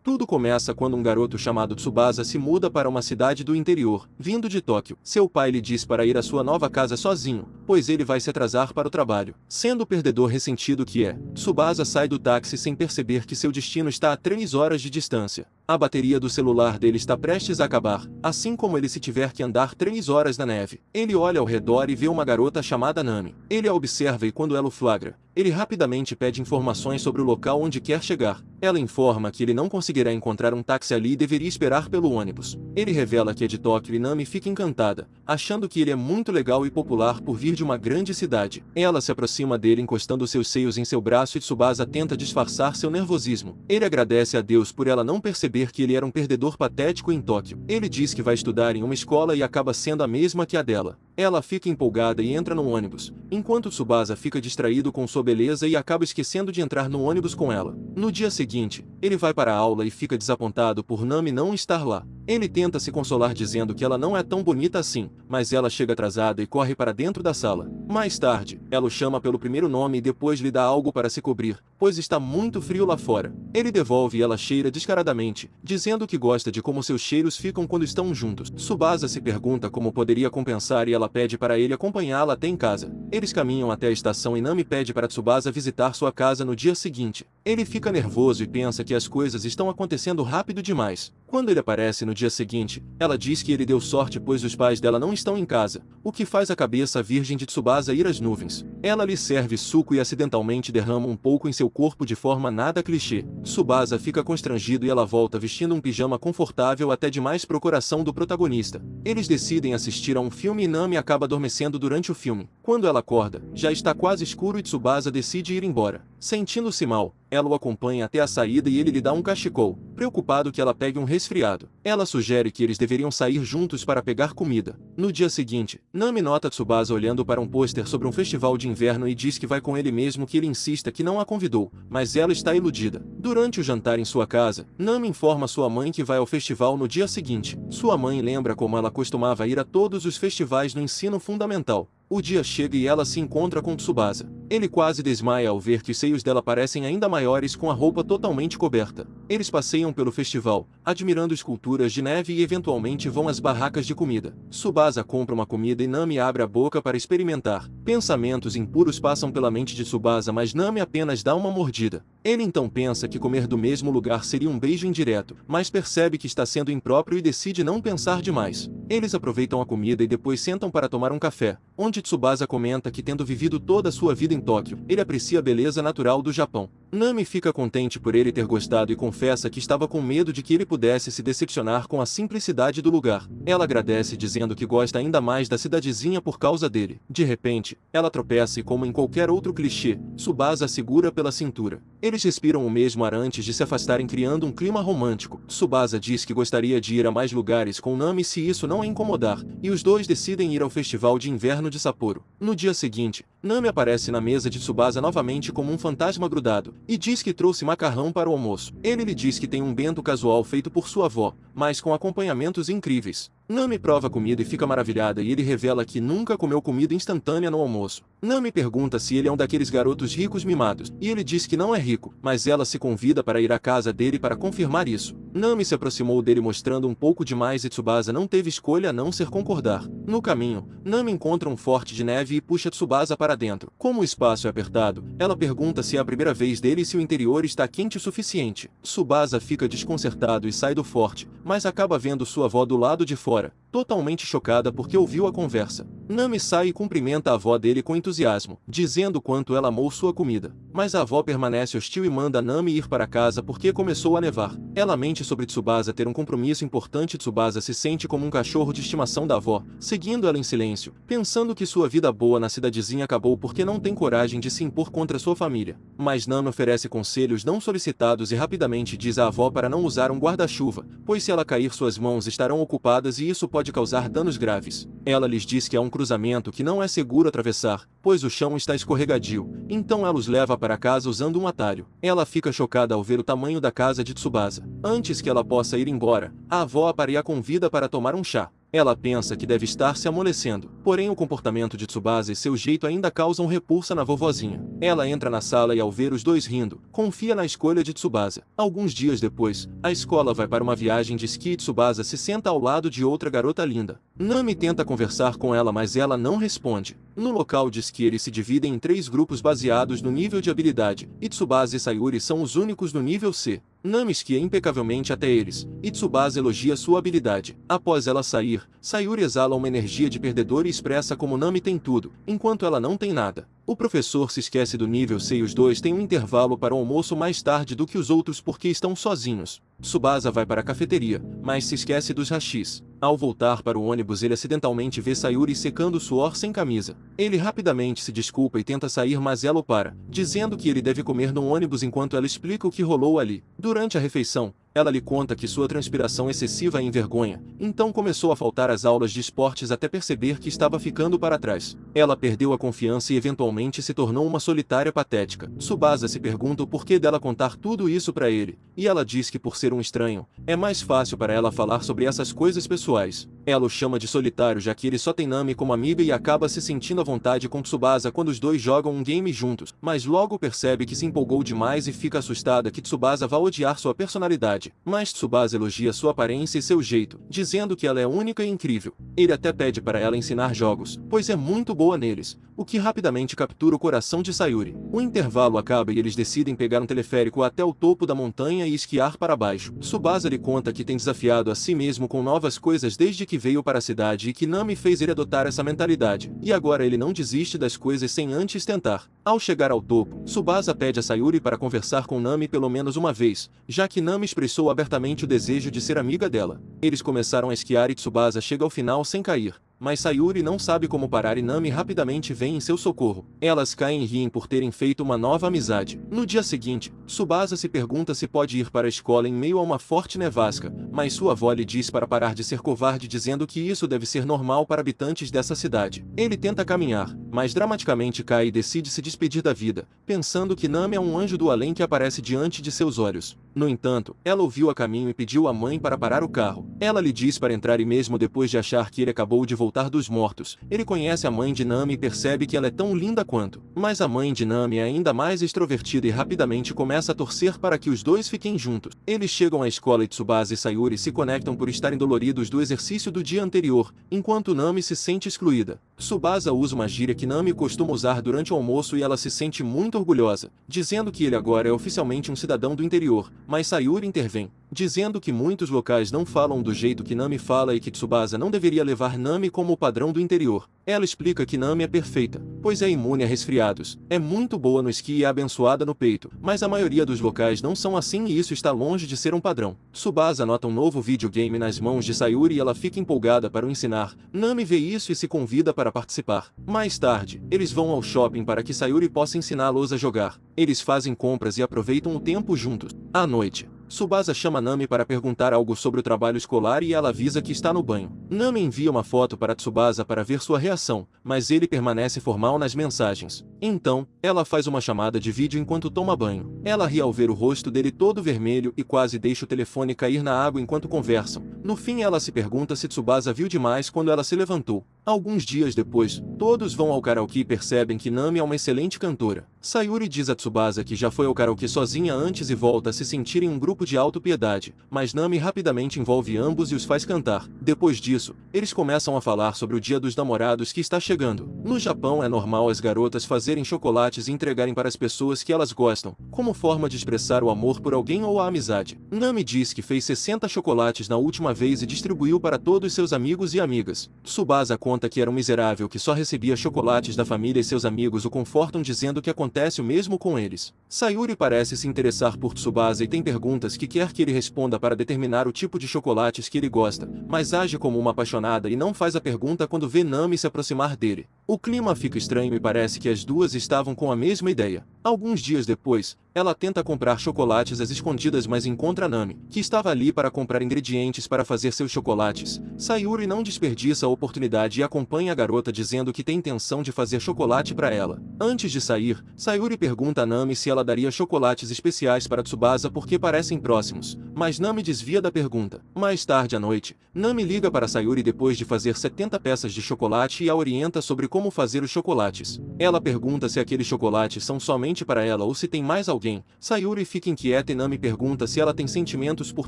Tudo começa quando um garoto chamado Tsubasa se muda para uma cidade do interior, vindo de Tóquio. Seu pai lhe diz para ir à sua nova casa sozinho, pois ele vai se atrasar para o trabalho. Sendo o perdedor ressentido que é, Tsubasa sai do táxi sem perceber que seu destino está a 3 horas de distância. A bateria do celular dele está prestes a acabar, assim como ele se tiver que andar 3 horas na neve. Ele olha ao redor e vê uma garota chamada Nami. Ele a observa e quando ela o flagra, ele rapidamente pede informações sobre o local onde quer chegar. Ela informa que ele não conseguirá encontrar um táxi ali e deveria esperar pelo ônibus. Ele revela que é de Tóquio e Nami fica encantada, achando que ele é muito legal e popular por vir de uma grande cidade. Ela se aproxima dele encostando seus seios em seu braço e Tsubasa tenta disfarçar seu nervosismo. Ele agradece a Deus por ela não perceber que ele era um perdedor patético em Tóquio. Ele diz que vai estudar em uma escola e acaba sendo a mesma que a dela. Ela fica empolgada e entra no ônibus, enquanto Tsubasa fica distraído com sua beleza e acaba esquecendo de entrar no ônibus com ela. No dia seguinte, ele vai para a aula e fica desapontado por Nami não estar lá. Ele tenta se consolar dizendo que ela não é tão bonita assim, mas ela chega atrasada e corre para dentro da sala. Mais tarde, ela o chama pelo primeiro nome e depois lhe dá algo para se cobrir, pois está muito frio lá fora. Ele devolve e ela cheira descaradamente, dizendo que gosta de como seus cheiros ficam quando estão juntos. Tsubasa se pergunta como poderia compensar e ela pede para ele acompanhá-la até em casa. Eles caminham até a estação e Nami pede para Tsubasa visitar sua casa no dia seguinte. Ele fica nervoso e pensa que as coisas estão acontecendo rápido demais. Quando ele aparece no dia seguinte, ela diz que ele deu sorte pois os pais dela não estão em casa, o que faz a cabeça virgem de Tsubasa ir às nuvens. Ela lhe serve suco e acidentalmente derrama um pouco em seu corpo de forma nada clichê. Tsubasa fica constrangido e ela volta vestindo um pijama confortável até demais pro coração do protagonista. Eles decidem assistir a um filme e Nami acaba adormecendo durante o filme. Quando ela acorda, já está quase escuro e Tsubasa decide ir embora. Sentindo-se mal, ela o acompanha até a saída e ele lhe dá um cachecol, preocupado que ela pegue um resfriado. Ela sugere que eles deveriam sair juntos para pegar comida. No dia seguinte, Nami nota Tsubasa olhando para um pôster sobre um festival de inverno e diz que vai com ele mesmo que ele insista que não a convidou, mas ela está iludida. Durante o jantar em sua casa, Nami informa sua mãe que vai ao festival no dia seguinte. Sua mãe lembra como ela costumava ir a todos os festivais no ensino fundamental. O dia chega e ela se encontra com Tsubasa. Ele quase desmaia ao ver que os seios dela parecem ainda maiores com a roupa totalmente coberta. Eles passeiam pelo festival, admirando esculturas de neve e eventualmente vão às barracas de comida. Tsubasa compra uma comida e Nami abre a boca para experimentar. Pensamentos impuros passam pela mente de Tsubasa, mas Nami apenas dá uma mordida. Ele então pensa que comer do mesmo lugar seria um beijo indireto, mas percebe que está sendo impróprio e decide não pensar demais. Eles aproveitam a comida e depois sentam para tomar um café, onde Tsubasa comenta que tendo vivido toda a sua vida em Tóquio, ele aprecia a beleza natural do Japão. Nami fica contente por ele ter gostado e confessa que estava com medo de que ele pudesse se decepcionar com a simplicidade do lugar. Ela agradece dizendo que gosta ainda mais da cidadezinha por causa dele. De repente, ela tropeça e como em qualquer outro clichê, Tsubasa a segura pela cintura. Eles respiram o mesmo ar antes de se afastarem criando um clima romântico. Tsubasa diz que gostaria de ir a mais lugares com Nami se isso não a incomodar, e os dois decidem ir ao festival de inverno de Sapporo. No dia seguinte, Nami aparece na mesa de Tsubasa novamente como um fantasma grudado, e diz que trouxe macarrão para o almoço. Ele lhe diz que tem um bento casual feito por sua avó, mas com acompanhamentos incríveis. Nami prova a comida e fica maravilhada e ele revela que nunca comeu comida instantânea no almoço. Nami pergunta se ele é um daqueles garotos ricos mimados, e ele diz que não é rico, mas ela se convida para ir à casa dele para confirmar isso. Nami se aproximou dele mostrando um pouco demais e Tsubasa não teve escolha a não ser concordar. No caminho, Nami encontra um forte de neve e puxa Tsubasa para dentro. Como o espaço é apertado, ela pergunta se é a primeira vez dele e se o interior está quente o suficiente. Tsubasa fica desconcertado e sai do forte, mas acaba vendo sua avó do lado de fora, totalmente chocada porque ouviu a conversa. Nami sai e cumprimenta a avó dele com entusiasmo, dizendo quanto ela amou sua comida. Mas a avó permanece hostil e manda Nami ir para casa porque começou a nevar. Ela mente sobre Tsubasa ter um compromisso importante. Tsubasa se sente como um cachorro de estimação da avó, seguindo ela em silêncio, pensando que sua vida boa na cidadezinha acabou porque não tem coragem de se impor contra sua família. Mas Nami oferece conselhos não solicitados e rapidamente diz à avó para não usar um guarda-chuva, pois se ela cair suas mãos estarão ocupadas e isso pode causar danos graves. Ela lhes diz que há um cruzamento que não é seguro atravessar, pois o chão está escorregadio, então ela os leva para casa usando um atalho. Ela fica chocada ao ver o tamanho da casa de Tsubasa. Antes que ela possa ir embora, a avó a convida para tomar um chá. Ela pensa que deve estar se amolecendo, porém o comportamento de Tsubasa e seu jeito ainda causam repulsa na vovozinha. Ela entra na sala e ao ver os dois rindo, confia na escolha de Tsubasa. Alguns dias depois, a escola vai para uma viagem de esqui e Tsubasa se senta ao lado de outra garota linda. Nami tenta conversar com ela, mas ela não responde. No local de esqui eles se dividem em 3 grupos baseados no nível de habilidade, e Tsubasa e Sayuri são os únicos no nível C. Nami esquia impecavelmente até eles, e Tsubasa elogia sua habilidade. Após ela sair, Sayuri exala uma energia de perdedor e expressa como Nami tem tudo, enquanto ela não tem nada. O professor se esquece do nível C e os dois têm um intervalo para o almoço mais tarde do que os outros porque estão sozinhos. Tsubasa vai para a cafeteria, mas se esquece dos hashis. Ao voltar para o ônibus ele acidentalmente vê Sayuri secando o suor sem camisa. Ele rapidamente se desculpa e tenta sair, mas ela o para, dizendo que ele deve comer no ônibus enquanto ela explica o que rolou ali. Durante a refeição, ela lhe conta que sua transpiração excessiva a envergonha, então começou a faltar às aulas de esportes até perceber que estava ficando para trás. Ela perdeu a confiança e eventualmente se tornou uma solitária patética. Tsubasa se pergunta o porquê dela contar tudo isso para ele, e ela diz que por ser um estranho, é mais fácil para ela falar sobre essas coisas pessoais. Ela o chama de solitário já que ele só tem Nami como amiga e acaba se sentindo à vontade com Tsubasa quando os dois jogam um game juntos, mas logo percebe que se empolgou demais e fica assustada que Tsubasa vá odiar sua personalidade. Mas Tsubasa elogia sua aparência e seu jeito, dizendo que ela é única e incrível. Ele até pede para ela ensinar jogos, pois é muito boa neles, o que rapidamente captura o coração de Sayuri. O intervalo acaba e eles decidem pegar um teleférico até o topo da montanha e esquiar para baixo. Tsubasa lhe conta que tem desafiado a si mesmo com novas coisas desde que veio para a cidade e que Nami fez ele adotar essa mentalidade, e agora ele não desiste das coisas sem antes tentar. Ao chegar ao topo, Tsubasa pede a Sayuri para conversar com Nami pelo menos uma vez, já que Nami expressou abertamente o desejo de ser amiga dela. Eles começaram a esquiar e Tsubasa chega ao final sem cair. Mas Sayuri não sabe como parar e Nami rapidamente vem em seu socorro. Elas caem e riem por terem feito uma nova amizade. No dia seguinte, Tsubasa se pergunta se pode ir para a escola em meio a uma forte nevasca, mas sua avó lhe diz para parar de ser covarde, dizendo que isso deve ser normal para habitantes dessa cidade. Ele tenta caminhar, mas dramaticamente cai e decide se despedir da vida, pensando que Nami é um anjo do além que aparece diante de seus olhos. No entanto, ela ouviu a caminho e pediu à mãe para parar o carro. Ela lhe diz para entrar e mesmo depois de achar que ele acabou de voltar dos mortos, ele conhece a mãe de Nami e percebe que ela é tão linda quanto. Mas a mãe de Nami é ainda mais extrovertida e rapidamente começa a torcer para que os dois fiquem juntos. Eles chegam à escola e Tsubasa e Sayuri se conectam por estarem doloridos do exercício do dia anterior, enquanto Nami se sente excluída. Tsubasa usa uma gíria que Nami costuma usar durante o almoço e ela se sente muito orgulhosa, dizendo que ele agora é oficialmente um cidadão do interior, mas Sayuri intervém, dizendo que muitos locais não falam do jeito que Nami fala e que Tsubasa não deveria levar Nami como o padrão do interior. Ela explica que Nami é perfeita, pois é imune a resfriados, é muito boa no esqui e é abençoada no peito, mas a maioria dos locais não são assim e isso está longe de ser um padrão. Tsubasa nota um novo videogame nas mãos de Sayuri e ela fica empolgada para o ensinar. Nami vê isso e se convida para participar. Mais tarde, eles vão ao shopping para que Sayuri possa ensiná-los a jogar. Eles fazem compras e aproveitam o tempo juntos. À noite, Tsubasa chama Nami para perguntar algo sobre o trabalho escolar e ela avisa que está no banho. Nami envia uma foto para Tsubasa para ver sua reação, mas ele permanece formal nas mensagens. Então, ela faz uma chamada de vídeo enquanto toma banho. Ela ri ao ver o rosto dele todo vermelho e quase deixa o telefone cair na água enquanto conversam. No fim ela se pergunta se Tsubasa viu demais quando ela se levantou. Alguns dias depois, todos vão ao karaokê e percebem que Nami é uma excelente cantora. Sayuri diz a Tsubasa que já foi ao karaokê sozinha antes e volta a se sentir em um grupo de autopiedade, mas Nami rapidamente envolve ambos e os faz cantar. Depois disso, eles começam a falar sobre o Dia dos Namorados que está chegando. No Japão é normal as garotas fazerem chocolates e entregarem para as pessoas que elas gostam, como forma de expressar o amor por alguém ou a amizade. Nami diz que fez 60 chocolates na última vez e distribuiu para todos seus amigos e amigas. Tsubasa conta que era um miserável que só recebia chocolates da família e seus amigos o confortam dizendo que acontece o mesmo com eles. Sayuri parece se interessar por Tsubasa e tem perguntas que quer que ele responda para determinar o tipo de chocolates que ele gosta, mas age como uma apaixonada e não faz a pergunta quando vê Nami se aproximar dele. O clima fica estranho e parece que as duas estavam com a mesma ideia. Alguns dias depois, Ela tenta comprar chocolates às escondidas, mas encontra Nami, que estava ali para comprar ingredientes para fazer seus chocolates. Sayuri não desperdiça a oportunidade e acompanha a garota dizendo que tem intenção de fazer chocolate para ela. Antes de sair, Sayuri pergunta a Nami se ela daria chocolates especiais para Tsubasa porque parecem próximos, mas Nami desvia da pergunta. Mais tarde à noite, Nami liga para Sayuri depois de fazer 70 peças de chocolate e a orienta sobre como fazer os chocolates. Ela pergunta se aqueles chocolates são somente para ela ou se tem mais alguém. Sayuri fica inquieta e Nami pergunta se ela tem sentimentos por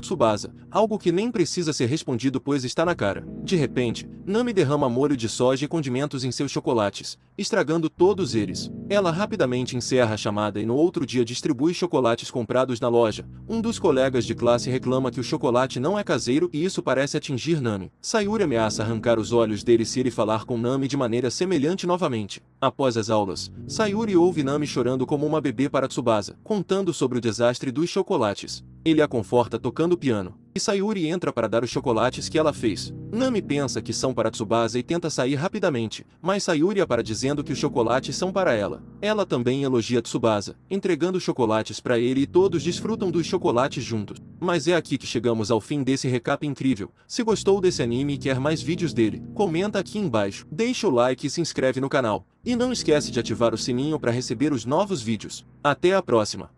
Tsubasa, algo que nem precisa ser respondido pois está na cara. De repente, Nami derrama molho de soja e condimentos em seus chocolates, estragando todos eles. Ela rapidamente encerra a chamada e no outro dia distribui chocolates comprados na loja. Um dos colegas de classe reclama que o chocolate não é caseiro e isso parece atingir Nami. Sayuri ameaça arrancar os olhos dele se ele falar com Nami de maneira semelhante novamente. Após as aulas, Sayuri ouve Nami chorando como uma bebê para Tsubasa, contando sobre o desastre dos chocolates. Ele a conforta tocando piano, e Sayuri entra para dar os chocolates que ela fez. Nami pensa que são para Tsubasa e tenta sair rapidamente, mas Sayuri a para dizendo que os chocolates são para ela. Ela também elogia Tsubasa, entregando chocolates para ele e todos desfrutam dos chocolates juntos. Mas é aqui que chegamos ao fim desse recap incrível. Se gostou desse anime e quer mais vídeos dele, comenta aqui embaixo, deixa o like e se inscreve no canal. E não esquece de ativar o sininho para receber os novos vídeos. Até a próxima!